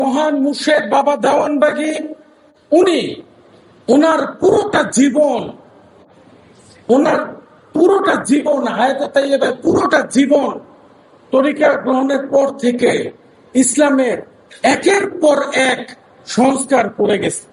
মহান মুর্শেদ বাবা দেওয়ানবাগী উনি ওনার পুরোটা জীবন হায়াতে তাইয়্যিবার পুরোটা জীবন তরিকা গ্রহণের পর থেকে ইসলামের একের পর এক সংস্কার করে গেছে।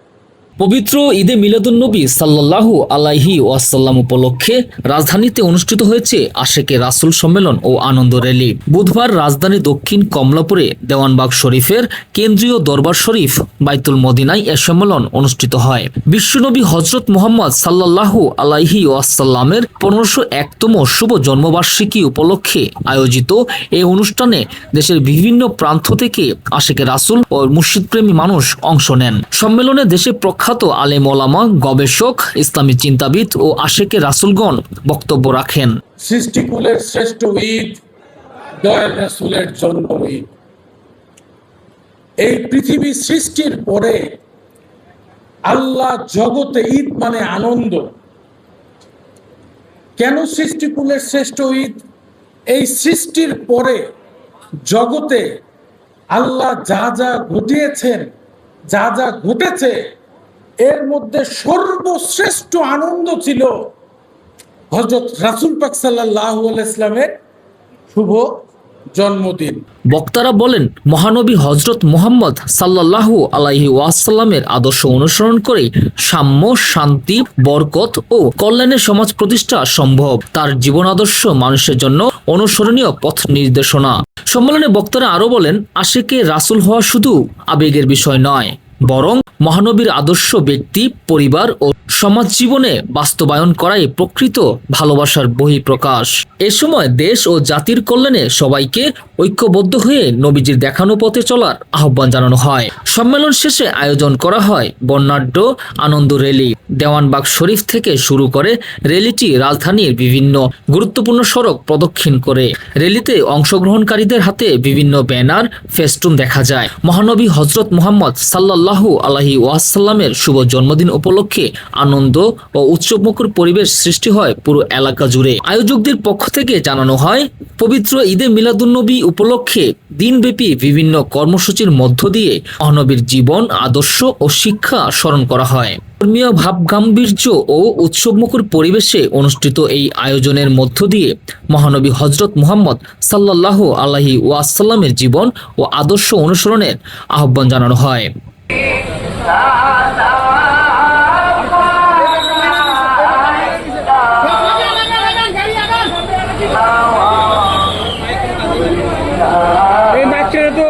পবিত্র ঈদে মিলাদুন্নবী সাল্লাল্লাহু আলাইহি ওয়াসাল্লাম উপলক্ষে রাজধানীতে অনুষ্ঠিত হয়েছে আশেকে রাসূল সম্মেলন ও আনন্দ র্যালি। বুধবার রাজধানী দক্ষিণ কমলাপুরে দেওয়ানবাগ শরীফের কেন্দ্রীয় দরবার শরীফ বাইতুল মদিনায় এ সম্মেলন অনুষ্ঠিত হয়। বিশ্বনবী হযরত মুহাম্মদ সাল্লাল্লাহু আলাইহি ওয়াসাল্লামের 1501তম শুভ জন্মবার্ষিকী উপলক্ষে আয়োজিত এই অনুষ্ঠানে দেশের বিভিন্ন প্রান্ত থেকে আশেকে রাসূল ও মুর্শিদপ্রেমী মানুষ অংশ নেন। সম্মেলনে দেশে প্রখ্যাত আলেম ওলামা, গবেষক, ইসলামী চিন্তাবিদ ও আশেকে রাসূলগণ বক্তব্য রাখেন। সৃষ্টিকুলের শ্রেষ্ঠ ঈদ দয়াল রাসূলের জন্ম ঈদ। এই পৃথিবী সৃষ্টির পরে আল্লাহ জগতে ঈদ মানে আনন্দ। কেন সৃষ্টিকুলের শ্রেষ্ঠ ঈদ? এই সৃষ্টির পরে জগতে আল্লাহ যা যা ঘটিয়েছেন, যা যা ঘটেছে, এর মধ্যে সর্বশ্রেষ্ঠ আনন্দ ছিল হযরত রাসূল পাক সাল্লাল্লাহু আলাইহি সাল্লামের শুভ জন্মদিন। বক্তারা বলেন, মহানবী হযরত মুহাম্মদ সাল্লাল্লাহু আলাইহি ওয়াসাল্লামের আদর্শ অনুসরণ করে সাম্য, শান্তি, বরকত ও কল্যাণের সমাজ প্রতিষ্ঠা সম্ভব। তার জীবন আদর্শ মানুষের জন্য অনুসরণীয় পথ নির্দেশনা। সম্মেলনে বক্তারা আরো বলেন, আশেকে রাসূল হওয়া শুধু আবেগের বিষয় নয়, বরং মহানবীর আদর্শ ব্যক্তি, পরিবার ও সমাজ জীবনে বাস্তবায়ন করাই প্রকৃত ভালোবাসার বহিঃপ্রকাশ। এ সময় দেশ ও জাতির কল্যাণে সবাইকে ঐক্যবদ্ধ হয়ে নবীজির দেখানো পথে চলার আহ্বান জানানো হয়। সম্মেলন শেষে আয়োজন করা হয় বর্ণাঢ্য আনন্দ র্যালি। দেওয়ানবাগ শরীফ থেকে শুরু করে র্যালিটি রাজধানীর বিভিন্ন গুরুত্বপূর্ণ সড়ক প্রদক্ষিণ করে। র্যালিতে অংশগ্রহণকারীদের হাতে বিভিন্ন ব্যানার, ফেস্টুন দেখা যায়। মহানবী হযরত মুহাম্মদ সাল্লাল্লাহু আলাইহি ওয়াসাল্লামের শুভ জন্মদিন উপলক্ষে আনন্দ ও উৎসবমুখর পরিবেশ সৃষ্টি হয় পুরো এলাকা জুড়ে। আয়োজকদের পক্ষ থেকে জানানো হয়, পবিত্র ঈদে মিলাদুন্নবী উপলক্ষে দিনব্যাপী বিভিন্ন কর্মসূচির মধ্য দিয়ে মহানবীর জীবন, আদর্শ ও শিক্ষা স্মরণ করা হয়। ধর্মীয় ভাবগাম্ভীর্য ও উৎসবমুখর পরিবেশে অনুষ্ঠিত এই আয়োজনের মধ্য দিয়ে মহানবী হযরত মুহাম্মদ সাল্লাল্লাহু আলাইহি ওয়াসাল্লামের জীবন ও আদর্শ অনুসরণের আহ্বান জানানো হয়। এই বাচ্চারা তো